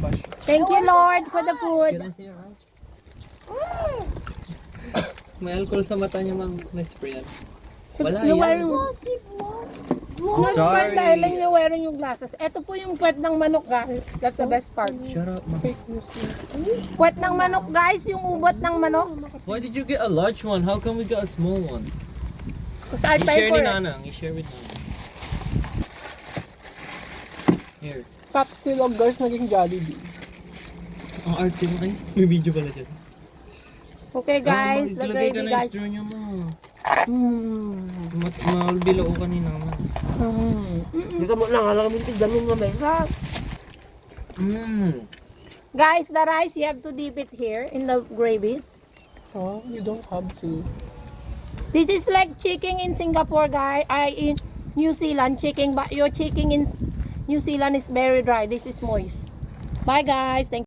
bash. Thank you, Lord, for the food. Can I see your eyes? May alcohol sa mata niya, ma'am. Na-spray yan. Wala You're yan. wearing... No, Sorry. smart dahil lang you're wearing yung glasses. Ito po yung puwet ng manok, guys. That's the best part. Shut up, ma'am. Puwet ng manok, guys. Yung ubot ng manok. Why did you get a large one? How come we got a small one? Kasi I pay I-share for ni it. Nanang. I-share with Nanang. Here. Top silog guys, naging Jollibee. Ang arte mo. Ay, may video pala dyan. Okay, guys. The Maglagay ka gravy, ng guys. straw niya, ma. Mm. Malbilao ka ni Nanang. Hindi ka mo lang, alam kami damin nga may ras. Guys, the rice, you have to dip it here in the gravy. Oh, you don't have to. This is like chicken in Singapore, guys. In New Zealand, chicken. But your chicken in New Zealand is very dry. This is moist. Bye, guys. Thank